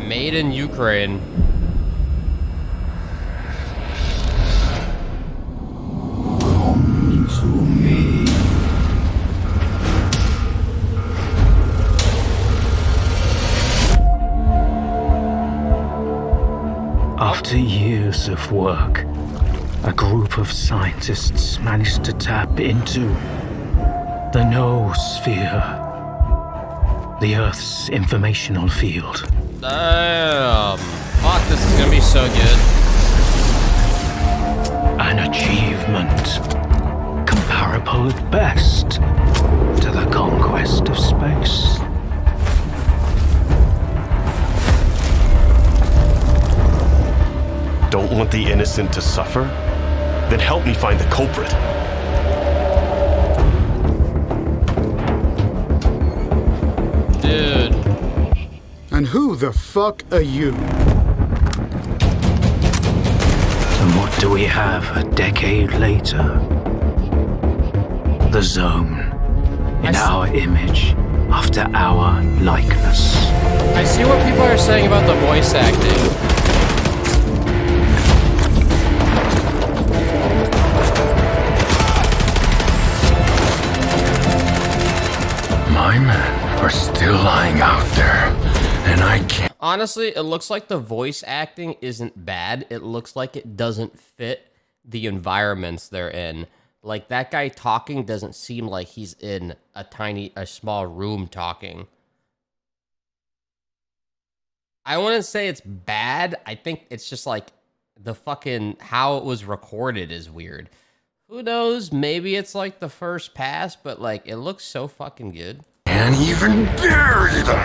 Made in Ukraine. Come to me. After years of work, a group of scientists managed to tap into the noosphere, the Earth's informational field. Damn. Fuck, this is gonna be so good. An achievement comparable at best to the conquest of space. Don't want the innocent to suffer? Then help me find the culprit. Dude. And who the fuck are you? And what do we have a decade later? The Zone, in our image, after our likeness. I see what people are saying about the voice acting. My men are still lying out there, and I can't. Honestly, it looks like the voice acting isn't bad. It looks like it doesn't fit the environments they're in. Like, that guy talking doesn't seem like he's in a small room talking. I wouldn't say it's bad. I think it's just like the fucking how it was recorded is weird. Who knows? Maybe it's like the first pass, but like it looks so fucking good. Can't even bury them.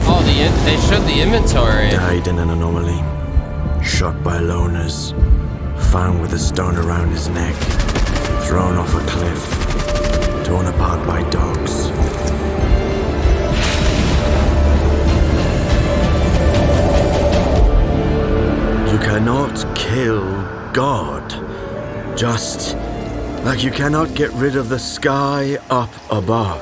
Oh, they showed the inventory. Died in an anomaly. Shot by loners. Found with a stone around his neck. Thrown off a cliff. Torn apart by dogs. You cannot kill God. Just like you cannot get rid of the sky up above.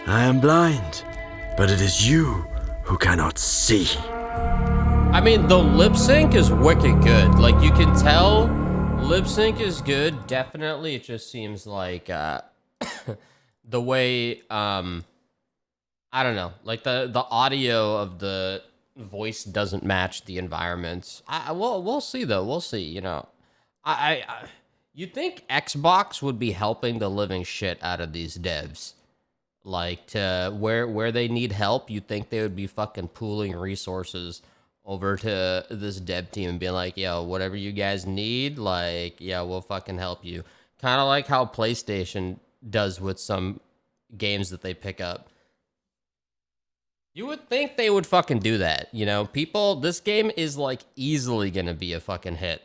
I am blind, but it is you who cannot see. I mean, the lip sync is wicked good. Like, you can tell lip sync is good. Definitely, it just seems like the way, I don't know, like the audio of the voice doesn't match the environments. We'll see though. We'll see. You know, you'd think Xbox would be helping the living shit out of these devs. Like, to where they need help, you'd think they would be fucking pooling resources over to this dev team and being like, yo, whatever you guys need, like, yeah, we'll fucking help you. Kind of like how PlayStation does with some games that they pick up. You would think they would fucking do that, you know? People, this game is, like, easily gonna be a fucking hit.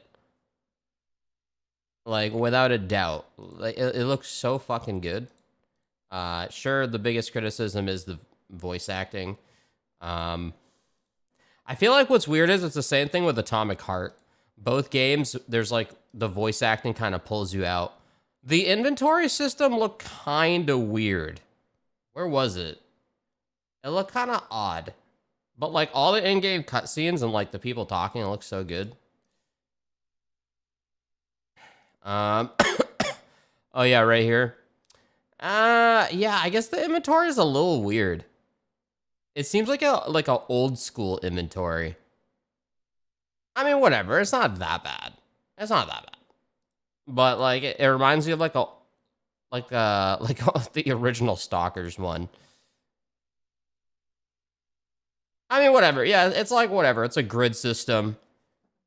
Like, without a doubt. Like, it looks so fucking good. Sure, the biggest criticism is the voice acting. I feel like what's weird is it's the same thing with Atomic Heart. Both games, there's like the voice acting kind of pulls you out. The inventory system looked kind of weird. Where was it? It looked kind of odd. But like all the in-game cutscenes and like the people talking, it looks so good. Oh yeah, right here. Yeah, I guess the inventory is a little weird. It seems like a old school inventory. I mean, whatever. It's not that bad. It's not that bad. But like, it reminds me of like the original Stalkers one. I mean, whatever. Yeah, it's like whatever. It's a grid system.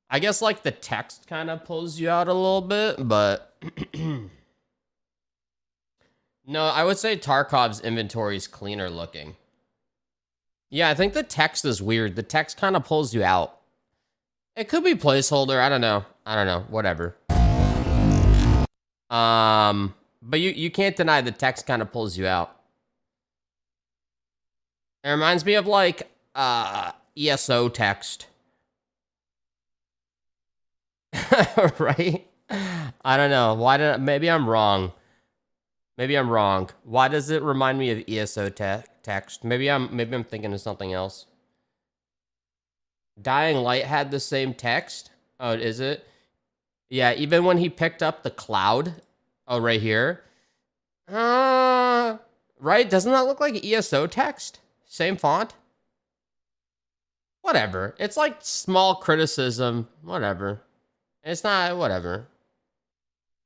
I guess like the text kind of pulls you out a little bit, but no, I would say Tarkov's inventory is cleaner looking. Yeah, I think the text is weird. The text kind of pulls you out. It could be placeholder. I don't know. Whatever. But you can't deny the text kind of pulls you out. It reminds me of like ESO text. Right? I don't know. Maybe I'm wrong. Maybe I'm wrong. Why does it remind me of ESO text? Maybe I'm thinking of something else. Dying Light had the same text. Oh, is it? Yeah, even when he picked up the cloud. Oh, right here. Right? Doesn't that look like ESO text? Same font? Whatever. It's like small criticism. Whatever. It's not, whatever.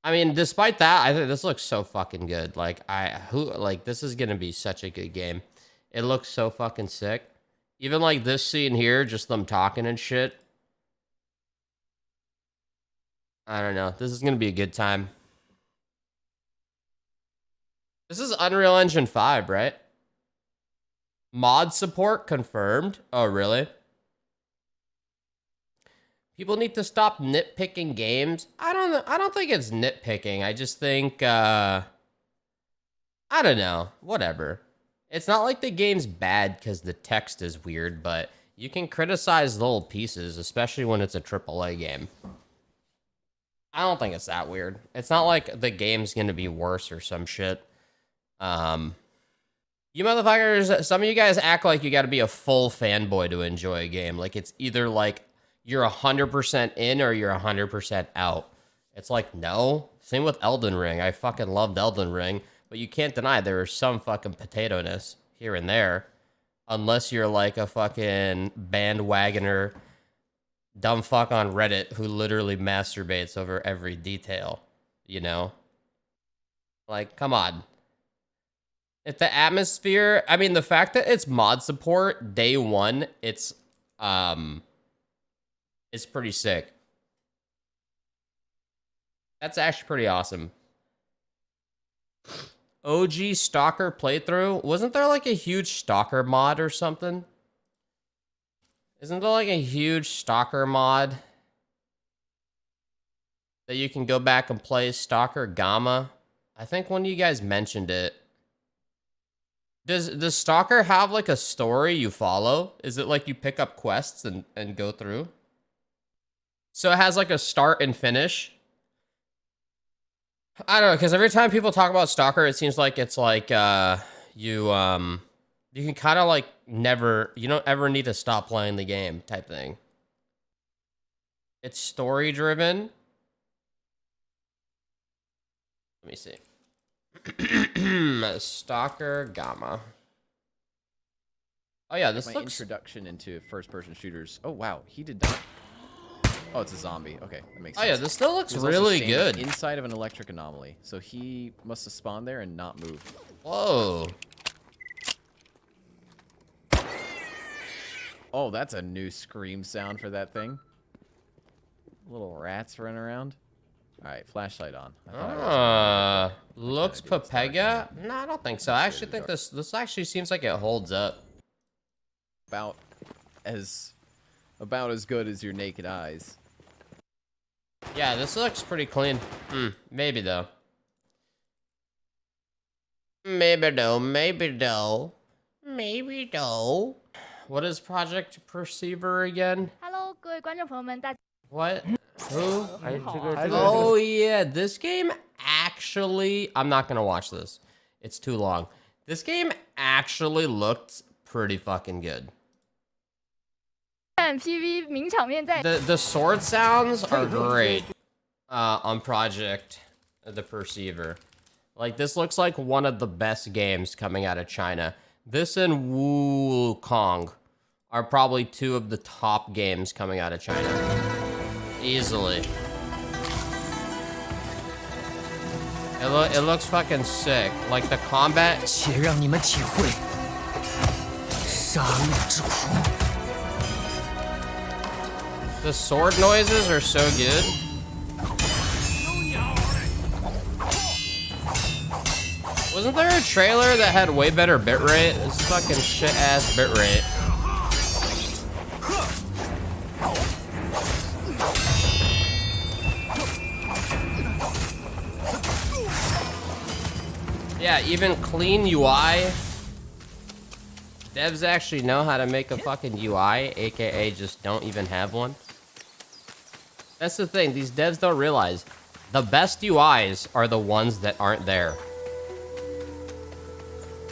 I mean, despite that, I think this looks so fucking good. Like, this is gonna be such a good game. It looks so fucking sick. Even like this scene here, just them talking and shit. I don't know. This is gonna be a good time. This is Unreal Engine 5, right? Mod support confirmed. Oh, really? People need to stop nitpicking games. I don't think it's nitpicking. I just think I don't know. Whatever. It's not like the game's bad because the text is weird, but you can criticize little pieces, especially when it's a AAA game. I don't think it's that weird. It's not like the game's gonna be worse or some shit. You motherfuckers, some of you guys act like you gotta be a full fanboy to enjoy a game. Like it's either like you're 100% in or you're 100% out. It's like, no. Same with Elden Ring. I fucking loved Elden Ring, but you can't deny there is some fucking potato-ness here and there. Unless you're like a fucking bandwagoner dumb fuck on Reddit who literally masturbates over every detail, you know? Like, come on. If the atmosphere, I mean, the fact that it's mod support day one, it's pretty sick. That's actually pretty awesome. OG S.T.A.L.K.E.R playthrough? Wasn't there like a huge S.T.A.L.K.E.R mod or something? Isn't there like a huge S.T.A.L.K.E.R mod that you can go back and play S.T.A.L.K.E.R Gamma? I think one of you guys mentioned it. Does S.T.A.L.K.E.R have like a story you follow? Is it like you pick up quests and go through? So it has like a start and finish? I don't know, because every time people talk about S.T.A.L.K.E.R, it seems like it's like you can kind of like you don't ever need to stop playing the game type thing. It's story driven. Let me see. S.T.A.L.K.E.R Gamma. Oh yeah, this looks... introduction into first-person shooters. Oh wow, he did not... Oh, it's a zombie. Okay, that makes sense. Oh yeah, this still looks really good. Inside of an electric anomaly, so he must have spawned there and not moved. Whoa. Oh, that's a new scream sound for that thing. Little rats running around. All right, flashlight on. Looks Papega? No, I don't think so. I actually think this actually seems like it holds up. About as good as your naked eyes. Yeah, this looks pretty clean. Maybe though. Maybe though. What is Project Perceiver again? Hello， 各位观众朋友们，大家 What? Who? 好啊。 Oh yeah, this game actually... I'm not gonna watch this. It's too long. This game actually looked pretty fucking good. 看 PV 名场面在 The sword sounds are great on Project the Perceiver. Like, this looks like one of the best games coming out of China. This and Wukong are probably two of the top games coming out of China. Easily. It looks fucking sick. Like, the combat... 且让你们体会杀戮之苦。 The sword noises are so good. Wasn't there a trailer that had way better bitrate? This fucking shit-ass bitrate. Yeah, even clean UI. Devs actually know how to make a fucking UI, aka just don't even have one. That's the thing. These devs don't realize the best UIs are the ones that aren't there.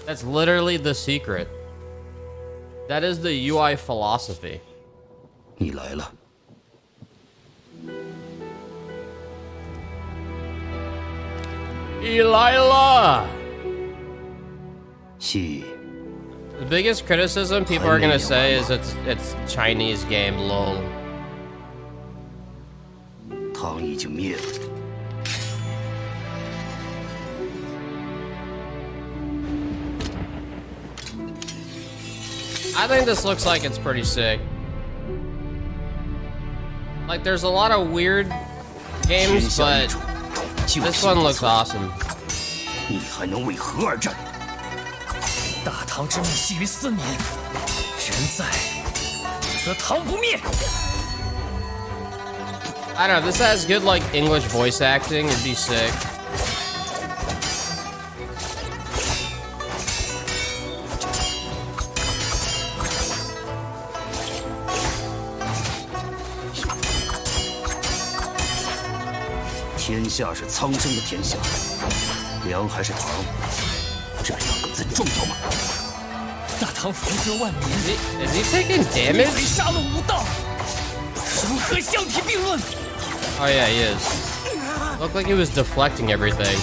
That's literally the secret. That is the UI philosophy. 你来了。Elila! 戏 The biggest criticism people are gonna say is it's Chinese game, lol. 汤已经灭了。 I think this looks like it's pretty sick. Like, there's a lot of weird games, but this one looks awesome. 你还能为何而战？大唐之命系于4年，人在，则唐不灭。 I don't know, this has good, like, English voice acting. It'd be sick. "天下是苍生的天下，梁还是唐，这两个字重要吗？ 大唐福泽万年， Is he taking 为 damage? 杀戮无道，如何相提并论？ Oh yeah, he is. Looked like he was deflecting everything.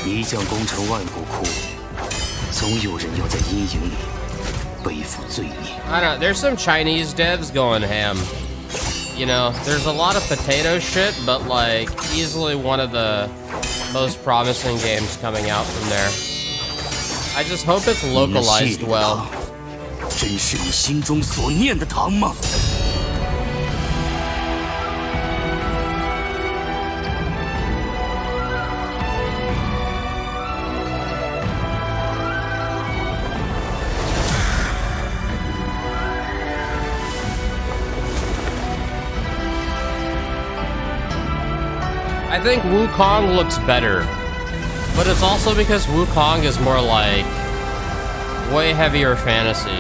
一将功成万骨枯，总有人要在阴影里背负罪孽。 I don't know, there's some Chinese devs going ham. You know, there's a lot of potato shit, but like, easily one of the most promising games coming out from there. I just hope it's 你那血 localized 里的 well. 唐，真是你心中所念的唐吗？ I think Wukong looks better, but it's also because Wukong is more like way heavier fantasy.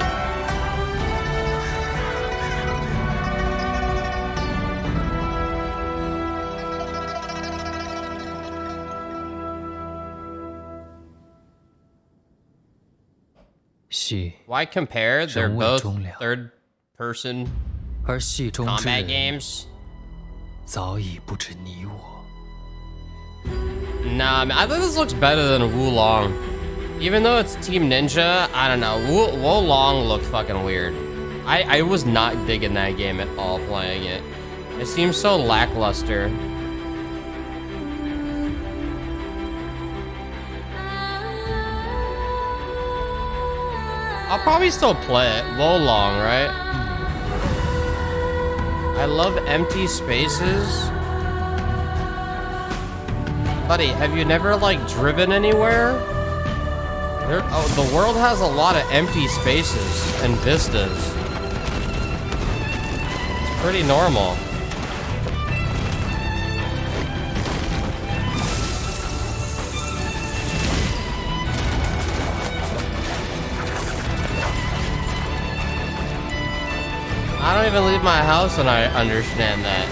Why compare? They're both third-person 而戏中之 combat 人 games. 早已不止你我。 Nah, man, I think this looks better than Wulong. Even though it's Team Ninja, I don't know. Wulong looked fucking weird. I was not digging that game at all playing it. It seems so lackluster. I'll probably still play it. Wulong, right? I love empty spaces. Buddy, have you never, like, driven anywhere? The world has a lot of empty spaces and vistas. Pretty normal. I don't even leave my house and I understand that.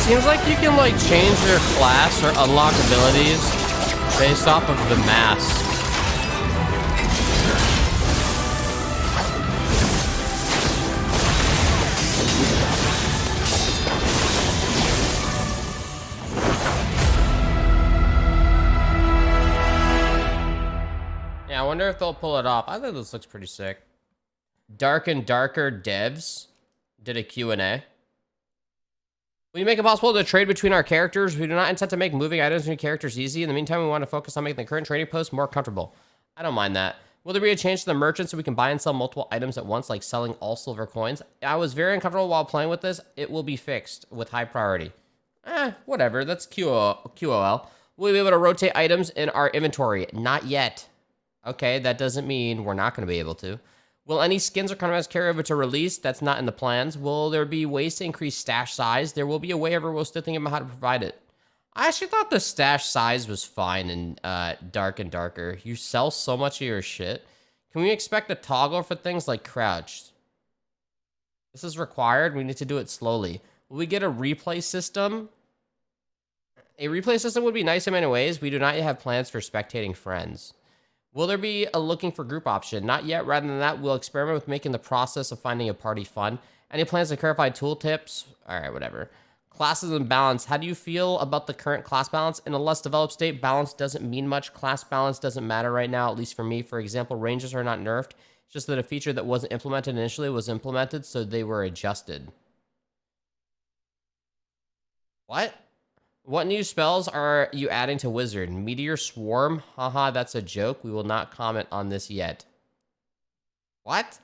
Seems like you can like change your class or unlock abilities based off of the mask. Yeah, I wonder if they'll pull it off. I think this looks pretty sick. Dark and Darker Devs did a Q&A. Will you make it possible to trade between our characters? We do not intend to make moving items between characters easy. In the meantime, we want to focus on making the current trading post more comfortable. I don't mind that. Will there be a change to the merchant so we can buy and sell multiple items at once, like selling all silver coins? I was very uncomfortable while playing with this. It will be fixed with high priority. Whatever. That's QOL. Will we be able to rotate items in our inventory? Not yet. Okay, that doesn't mean we're not going to be able to. Will any skins or customized carry over to release? That's not in the plans. Will there be ways to increase stash size? There will be a way, ever we're still thinking about how to provide it. I actually thought the stash size was fine in Dark and Darker. You sell so much of your shit. Can we expect a toggle for things like crouched? This is required. We need to do it slowly. Will we get a replay system? A replay system would be nice in many ways. We do not yet have plans for spectating friends. Will there be a looking for group option? Not yet. Rather than that, we'll experiment with making the process of finding a party fun. Any plans to clarify tooltips? All right, whatever. Classes and balance. How do you feel about the current class balance? In a less developed state, balance doesn't mean much. Class balance doesn't matter right now, at least for me. For example, rangers are not nerfed. It's just that a feature that wasn't implemented initially was implemented, so they were adjusted. What? What new spells are you adding to Wizard? Meteor Swarm? Haha, that's a joke. We will not comment on this yet. What?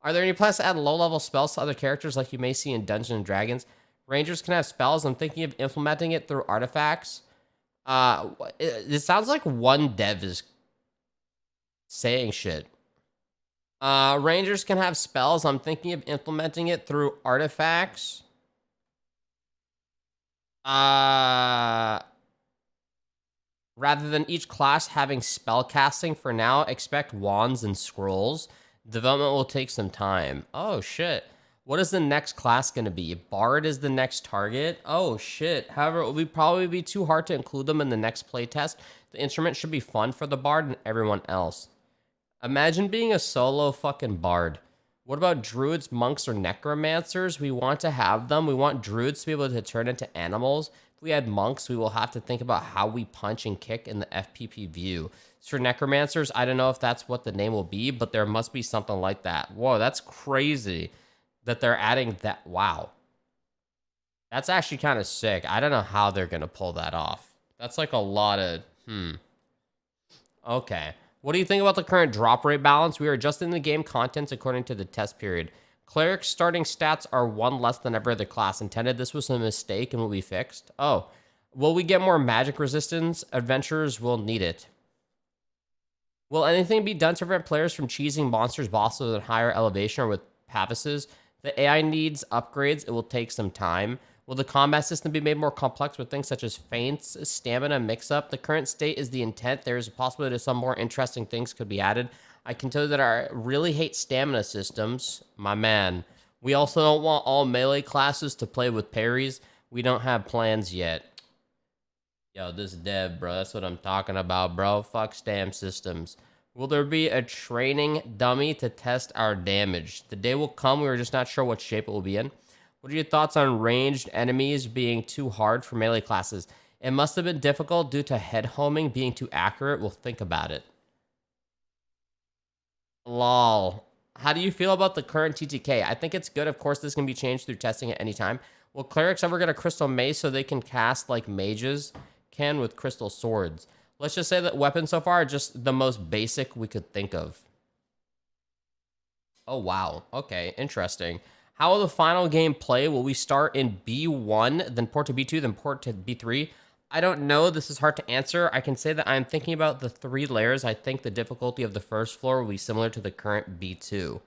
Are there any plans to add low-level spells to other characters like you may see in Dungeons & Dragons? Rangers can have spells. I'm thinking of implementing it through artifacts. It sounds like one dev is saying shit. Rangers can have spells. I'm thinking of implementing it through artifacts. Rather than each class having spell casting for now, expect wands and scrolls. Development will take some time. Oh, shit. What is the next class going to be? Bard is the next target? Oh, shit. However, it will probably be too hard to include them in the next playtest. The instrument should be fun for the Bard and everyone else. Imagine being a solo fucking Bard. What about druids, monks, or necromancers? We want to have them. We want druids to be able to turn into animals. If we had monks, we will have to think about how we punch and kick in the FPP view. So for necromancers, I don't know if that's what the name will be, but there must be something like that. Whoa, that's crazy that they're adding that. Wow. That's actually kind of sick. I don't know how they're going to pull that off. That's like a lot of, Okay. What do you think about the current drop rate balance? We are adjusting the game contents according to the test period. Cleric starting stats are 1 less than every other class intended. This was a mistake and will be fixed. Oh, will we get more magic resistance? Adventurers will need it. Will anything be done to prevent players from cheesing monsters, bosses at higher elevation or with pavises? The AI needs upgrades. It will take some time. Will the combat system be made more complex with things such as feints, stamina, mix-up? The current state is the intent. There is a possibility that some more interesting things could be added. I can tell you that I really hate stamina systems. My man. We also don't want all melee classes to play with parries. We don't have plans yet. Yo, this dev, bro. That's what I'm talking about, bro. Fuck stam systems. Will there be a training dummy to test our damage? The day will come. We are just not sure what shape it will be in. What are your thoughts on ranged enemies being too hard for melee classes? It must have been difficult due to head homing being too accurate. We'll think about it. Lol. How do you feel about the current TTK? I think it's good. Of course, this can be changed through testing at any time. Will clerics ever get a crystal mace so they can cast like mages can with crystal swords? Let's just say that weapons so far are just the most basic we could think of. Oh, wow. Okay, interesting. How will the final game play? Will we start in B1, then port to B2, then port to B3? I don't know. This is hard to answer. I can say that I'm thinking about the 3 layers. I think the difficulty of the first floor will be similar to the current B2.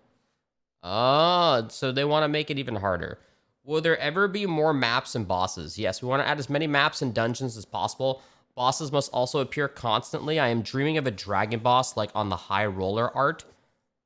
Oh, so they want to make it even harder. Will there ever be more maps and bosses? Yes, we want to add as many maps and dungeons as possible. Bosses must also appear constantly. I am dreaming of a dragon boss like on the High Roller art.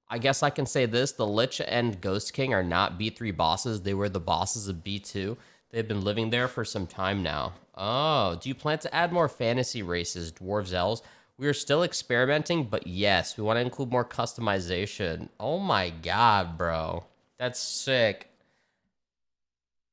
I guess I can say this, the Lich and Ghost King are not B3 bosses. They were the bosses of B2. They've been living there for some time now. Oh, do you plan to add more fantasy races, dwarves, elves? We are still experimenting, but yes, we want to include more customization. Oh my god, bro. That's sick.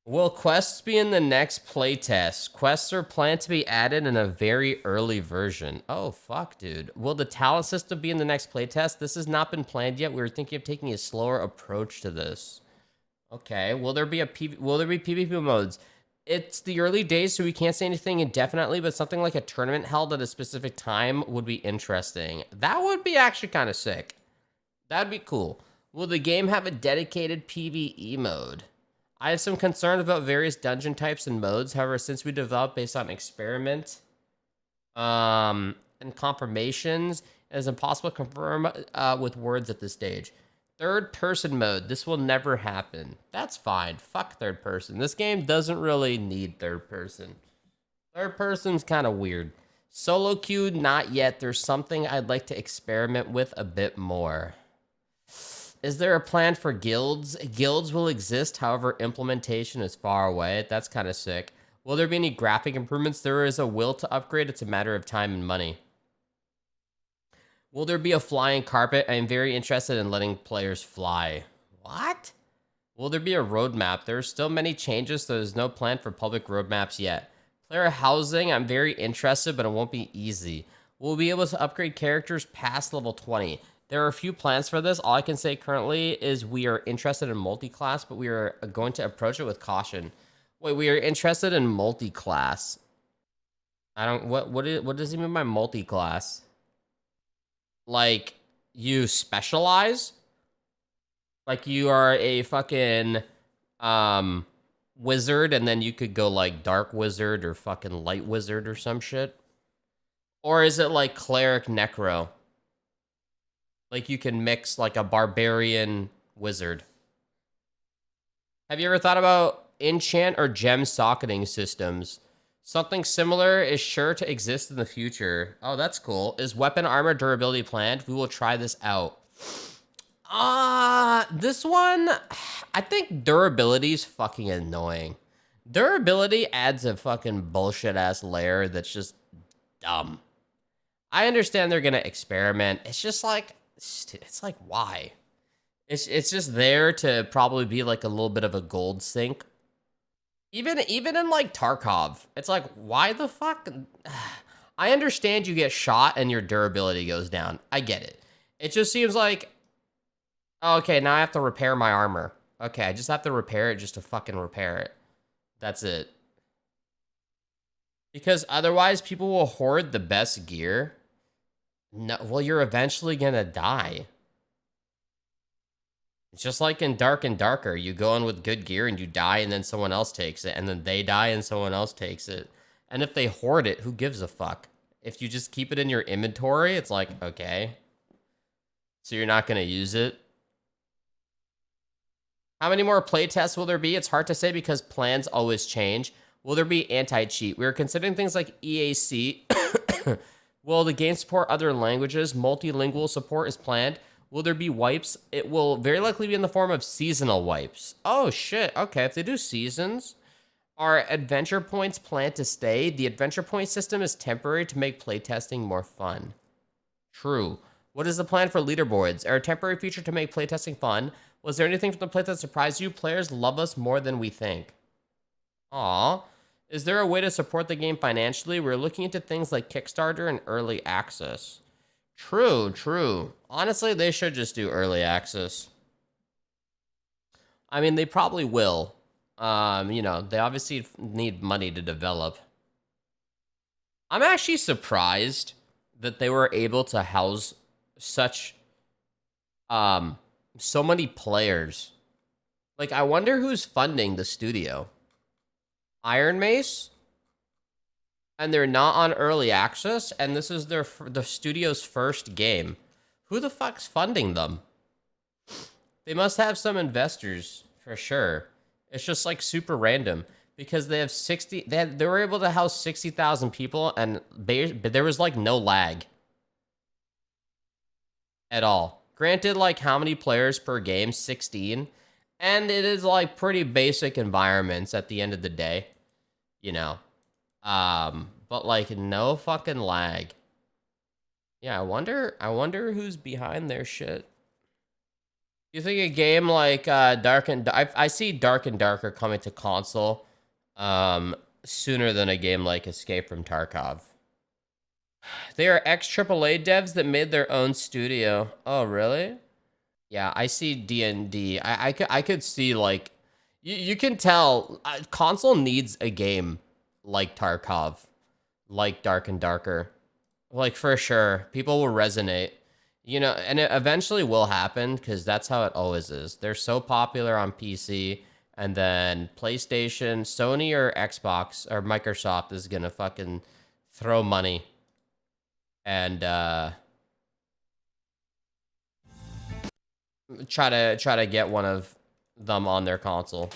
Will quests be in the next playtest? Quests are planned to be added in a very early version. Oh, fuck, dude. Will the talent system be in the next playtest? This has not been planned yet. We were thinking of taking a slower approach to this. Okay, will there be PvP modes? It's the early days, so we can't say anything indefinitely, but something like a tournament held at a specific time would be interesting. That would be actually kind of sick. That'd be cool. Will the game have a dedicated PvE mode? I have some concerns about various dungeon types and modes. However, since we developed based on experiment and confirmations, it is impossible to confirm with words at this stage. Third person mode. This will never happen. That's fine. Fuck third person. This game doesn't really need third person. Third person's kind of weird. Solo queue, not yet. There's something I'd like to experiment with a bit more. Is there a plan for guilds? Guilds will exist, however, implementation is far away. That's kind of sick. Will there be any graphic improvements? There is a will to upgrade. It's a matter of time and money. Will there be a flying carpet? I am very interested in letting players fly. What? Will there be a roadmap? There are still many changes, so there's no plan for public roadmaps yet. Player housing, I'm very interested, but it won't be easy. We'll be able to upgrade characters past level 20. There are a few plans for this. All I can say currently is we are interested in multi-class, but we are going to approach it with caution. Wait, we are interested in multi-class. I don't, what does he mean by multi-class? Like, you specialize? Like, you are a fucking, wizard, and then you could go, like, dark wizard or fucking light wizard or some shit? Or is it, like, cleric necro? Like, you can mix, like, a barbarian wizard. Have you ever thought about enchant or gem socketing systems? Something similar is sure to exist in the future. Oh, that's cool. Is weapon armor durability planned? We will try this out. This one, I think durability is fucking annoying. Durability adds a fucking bullshit ass layer that's just dumb. I understand they're gonna experiment. It's just like, it's like, why? It's just there to probably be like a little bit of a gold sink. Even in like Tarkov, it's like, why the fuck? I understand you get shot and your durability goes down. I get it. It just seems like, oh, okay, now I have to repair my armor. Okay, I just have to repair it just to fucking repair it. That's it. Because otherwise, people will hoard the best gear. No, well, you're eventually gonna die. It's just like in Dark and Darker. You go in with good gear and you die, and then someone else takes it, and then they die and someone else takes it. And if they hoard it, who gives a fuck? If you just keep it in your inventory, it's like, okay. So you're not gonna use it. How many more playtests will there be? It's hard to say because plans always change. Will there be anti-cheat? We are considering things like EAC. Will the game support other languages? Multilingual support is planned. Will there be wipes? It will very likely be in the form of seasonal wipes. Oh, shit. Okay, if they do seasons, are adventure points planned to stay? The adventure point system is temporary to make playtesting more fun. True. What is the plan for leaderboards? Are a temporary feature to make playtesting fun? Was there anything from the playtest that surprised you? Players love us more than we think. Aw. Is there a way to support the game financially? We're looking into things like Kickstarter and early access. True, true. Honestly, they should just do early access. I mean, they probably will. You know, they obviously need money to develop. I'm actually surprised that they were able to house such, so many players. Like, I wonder who's funding the studio. Iron Mace? And they're not on early access, and this is the studio's first game. Who the fuck's funding them? They must have some investors, for sure. It's just, like, super random. Because they have 60... They were able to house 60,000 people, and there was, like, no lag. At all. Granted, like, how many players per game? 16. And it is, like, pretty basic environments at the end of the day. You know. But, like, no fucking lag. Yeah, I wonder who's behind their shit. You think a game like I see Dark and Darker coming to console sooner than a game like Escape from Tarkov. They are ex-AAA devs that made their own studio. Oh, really? Yeah, I see D&D. I could see, like, you can tell console needs a game like Tarkov, like Dark and Darker. Like, for sure. People will resonate. You know, and it eventually will happen, because that's how it always is. They're so popular on PC. And then PlayStation, Sony, or Xbox, or Microsoft is gonna fucking throw money and try to get one of them on their console.